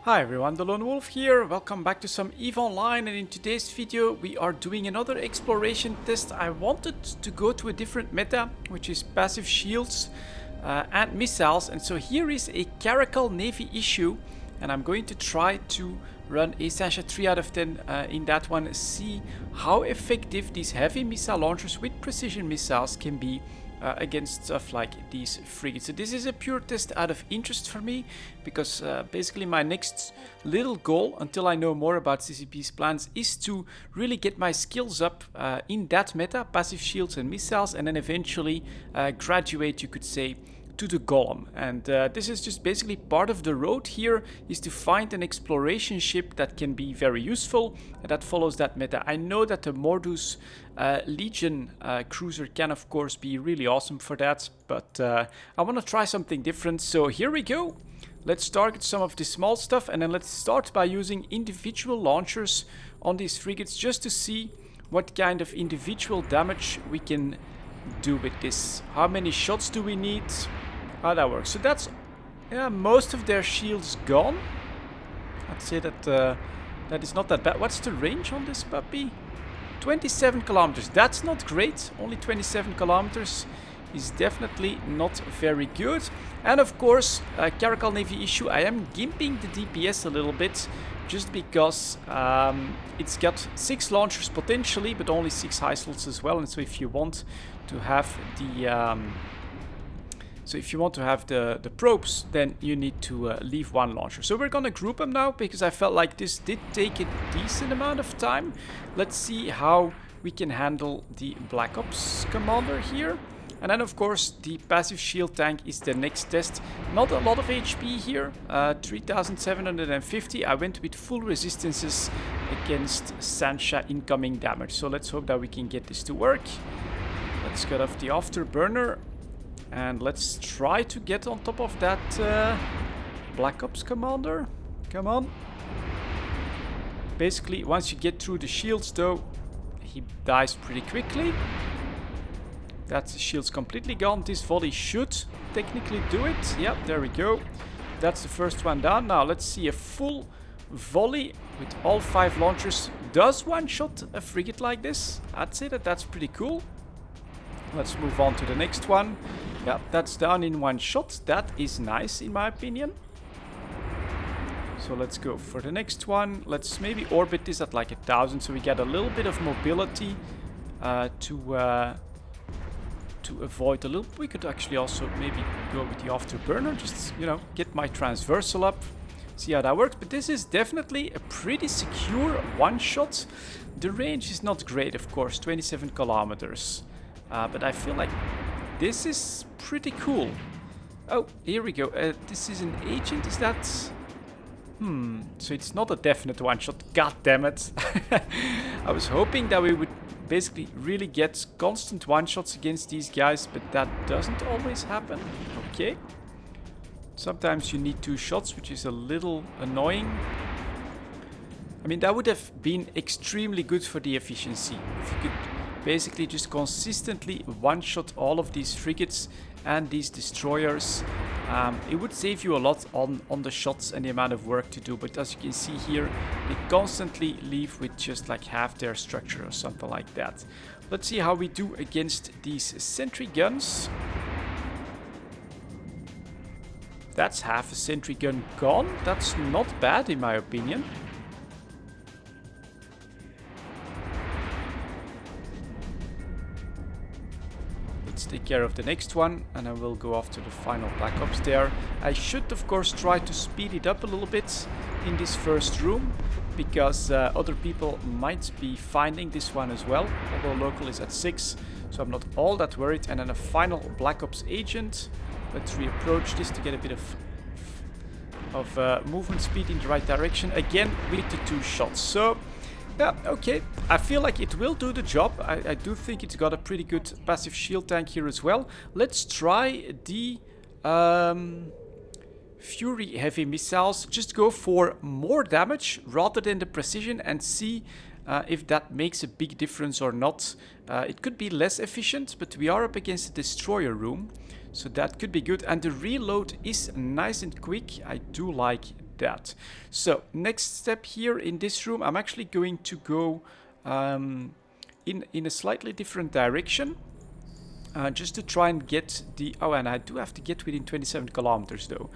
Hi everyone, delonewolf here. Welcome back to some EVE Online, and in today's video we are doing another exploration test. I wanted to go to a different meta, which is passive shields and missiles, and so here is a Caracal Navy issue, and I'm going to try to run a Sasha 3 out of 10 in that one, see how effective these heavy missile launchers with precision missiles can be against stuff like these frigates. So this is a pure test out of interest for me, because basically my next little goal, until I know more about CCP's plans, is to really get my skills up in that meta, passive shields and missiles, and then eventually graduate, you could say, to the Golem. And this is just basically part of the road here, is to find an exploration ship that can be very useful and that follows that meta. I know that the Mordus Legion cruiser can of course be really awesome for that, but I want to try something different. So here we go. Let's target some of the small stuff, and then let's start by using individual launchers on these frigates just to see what kind of individual damage we can do with this. How many shots do we need? How that works. So that's most of their shields gone. I'd say that that is not that bad. What's the range on this puppy? 27 kilometers. That's not great. Only 27 kilometers is definitely not very good. And of course, Caracal Navy issue. I am gimping the DPS a little bit, just because it's got 6 launchers potentially, but only 6 high slots as well. And so if you want to have the probes, then you need to leave 1 launcher. So we're gonna group them now, because I felt like this did take a decent amount of time. Let's see how we can handle the Black Ops commander here. And then of course the passive shield tank is the next test. Not a lot of HP here, 3750. I went with full resistances against Sancha incoming damage. So let's hope that we can get this to work. Let's cut off the afterburner. And let's try to get on top of that Black Ops commander. Come on. Basically, once you get through the shields though, he dies pretty quickly. That's the shields completely gone. This volley should technically do it. Yep, there we go. That's the first one down. Now let's see, a full volley with all 5 launchers does one-shot a frigate like this. I'd say that that's pretty cool. Let's move on to the next one. Yeah, that's down in 1 shot. That is nice in my opinion. So let's go for the next one. Let's maybe orbit this at like 1000, so we get a little bit of mobility to avoid a little. We could actually also maybe go with the afterburner, just, you know, get my transversal up, see how that works. But this is definitely a pretty secure one-shot. The range is not great, of course, 27 kilometers. But I feel like this is pretty cool. Oh, here we go. This is an agent, is that... So it's not a definite one-shot. God damn it. I was hoping that we would basically really get constant one-shots against these guys, but that doesn't always happen. Okay. Sometimes you need 2 shots, which is a little annoying. I mean, that would have been extremely good for the efficiency. If you could basically just consistently one-shot all of these frigates and these destroyers. It would save you a lot on the shots and the amount of work to do, but as you can see here, they constantly leave with just like half their structure or something like that. Let's see how we do against these sentry guns. That's half a sentry gun gone. That's not bad in my opinion. Let's take care of the next one, and then we'll go off to the final Black Ops there. I should of course try to speed it up a little bit in this first room, because other people might be finding this one as well, although local is at 6, so I'm not all that worried. And then a final Black Ops agent. Let's reapproach this to get a bit of movement speed in the right direction. Again with the 2 shots. So yeah, okay. I feel like it will do the job. I do think it's got a pretty good passive shield tank here as well. Let's try the Fury heavy missiles. Just go for more damage rather than the precision and see if that makes a big difference or not. It could be less efficient, but we are up against a destroyer room, so that could be good. And the reload is nice and quick. I do like that. So next step here in this room, I'm actually going to go in a slightly different direction. Just to try and get the... Oh, and I do have to get within 27 kilometers though.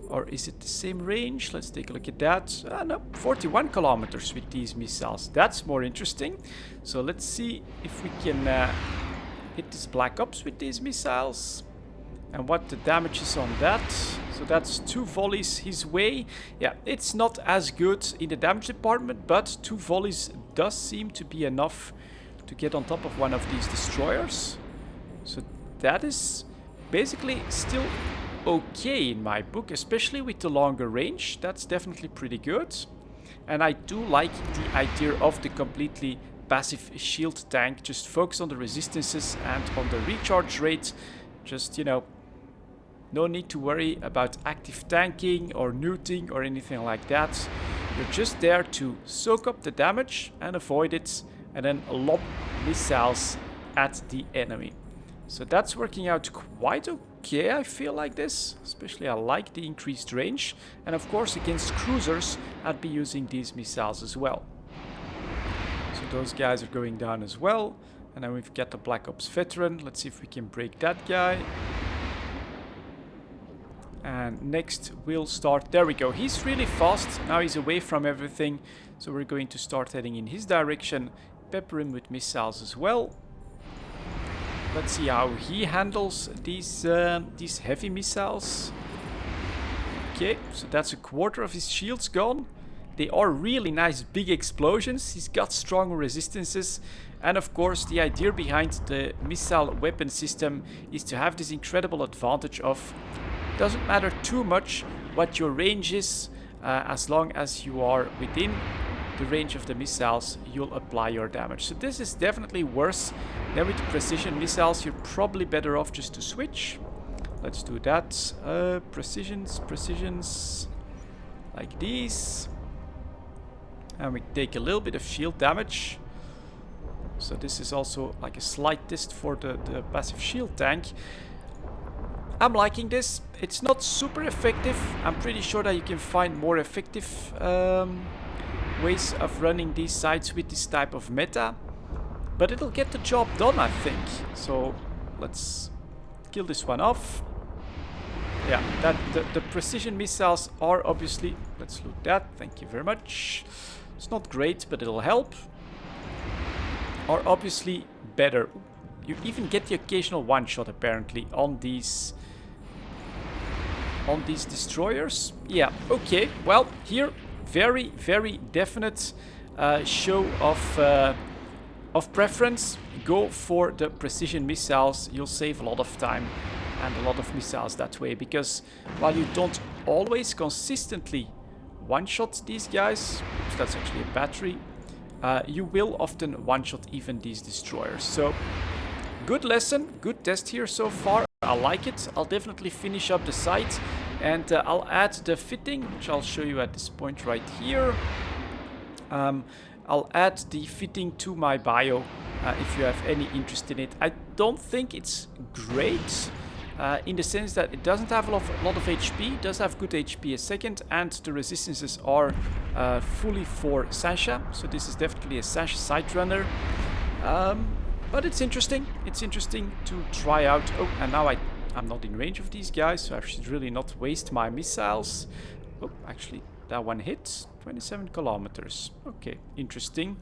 Or is it the same range? Let's take a look at that. No, 41 kilometers with these missiles. That's more interesting. So let's see if we can hit these Black Ops with these missiles. And what the damage is on that. So that's 2 volleys his way. Yeah, it's not as good in the damage department, but 2 volleys does seem to be enough to get on top of one of these destroyers. So that is basically still okay in my book, especially with the longer range. That's definitely pretty good. And I do like the idea of the completely passive shield tank. Just focus on the resistances and on the recharge rate. Just, you know, no need to worry about active tanking or neuting or anything like that. You're just there to soak up the damage and avoid it, and then lob missiles at the enemy. So that's working out quite okay, I feel like this. Especially I like the increased range. And of course against cruisers, I'd be using these missiles as well. So those guys are going down as well. And then we've got the Black Ops veteran. Let's see if we can break that guy. And next we'll start... There we go. He's really fast. Now he's away from everything. So we're going to start heading in his direction. Pepper him with missiles as well. Let's see how he handles these heavy missiles. Okay, so that's a quarter of his shields gone. They are really nice big explosions. He's got strong resistances. And of course the idea behind the missile weapon system is to have this incredible advantage of... Doesn't matter too much what your range is, as long as you are within the range of the missiles, you'll apply your damage. So this is definitely worse than with the precision missiles. You're probably better off just to switch. Let's do that. Precisions, like these. And we take a little bit of shield damage. So this is also like a slight test for the passive shield tank. I'm liking this. It's not super effective. I'm pretty sure that you can find more effective ways of running these sites with this type of meta. But it'll get the job done, I think. So let's kill this one off. Yeah, the precision missiles are obviously... Let's loot that. Thank you very much. It's not great, but it'll help. Are obviously better. You even get the occasional one-shot apparently on these destroyers. Yeah, okay. Well, here very, very definite show of preference. Go for the precision missiles. You'll save a lot of time and a lot of missiles that way, because while you don't always consistently one-shot these guys, so that's actually a battery, you will often one-shot even these destroyers. So good lesson, good test here so far. I like it. I'll definitely finish up the site, and I'll add the fitting, which I'll show you at this point right here. I'll add the fitting to my bio if you have any interest in it. I don't think it's great in the sense that it doesn't have a lot of HP. It does have good HP a second, and the resistances are fully for Sasha. So this is definitely a Sasha site runner. But it's interesting. It's interesting to try out. Oh, and now I'm not in range of these guys, so I should really not waste my missiles. Oh, actually, that one hit. 27 kilometers. Okay, interesting.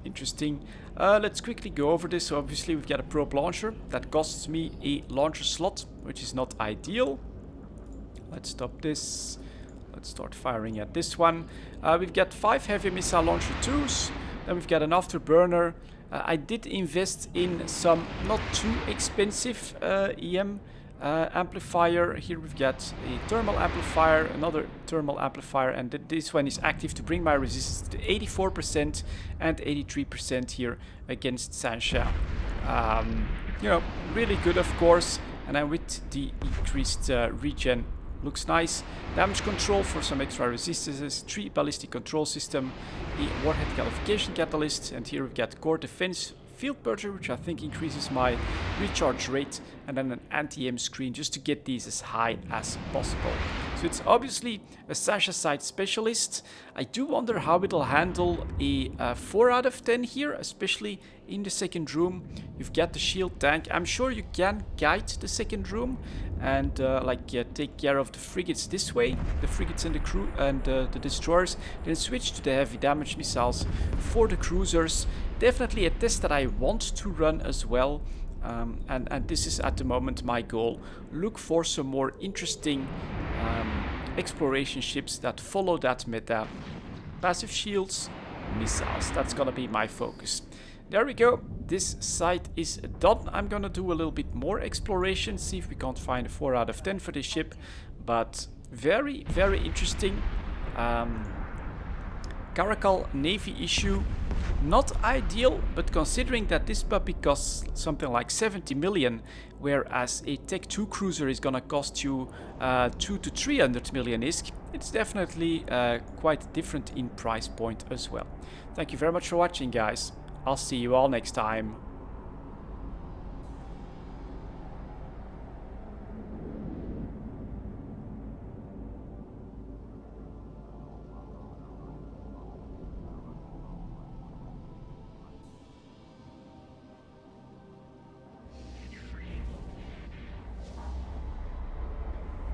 Interesting. Let's quickly go over this. So obviously, we've got a probe launcher. That costs me a launcher slot, which is not ideal. Let's stop this. Let's start firing at this one. We've got 5 heavy missile launcher 2s. Then we've got an afterburner. I did invest in some not too expensive EM amplifier. Here we've got a thermal amplifier, another thermal amplifier, and this one is active to bring my resistance to 84% and 83% here against Sasha. You know, really good, of course. And then with the increased regen, looks nice. Damage control for some extra resistances, 3 ballistic control system, a warhead qualification catalyst, and here we've got core defense field purger, which I think increases my recharge rate, and then an anti-aim screen just to get these as high as possible. So it's obviously a Sasha side specialist. I do wonder how it'll handle a 4 out of 10 here, especially in the second room. You've got the shield tank. I'm sure you can guide the second room and take care of the frigates this way, the frigates and the crew and the destroyers. Then switch to the heavy damage missiles for the cruisers. Definitely a test that I want to run as well. And this is at the moment my goal. Look for some more interesting exploration ships that follow that meta. Passive shields, missiles. That's gonna be my focus. There we go. This site is done. I'm gonna do a little bit more exploration, see if we can't find a 4 out of 10 for this ship. But very, very interesting. Caracal Navy issue. Not ideal, but considering that this puppy costs something like 70 million, whereas a Tech 2 cruiser is gonna cost you 2 to 300 million ISK, it's definitely quite different in price point as well. Thank you very much for watching, guys. I'll see you all next time.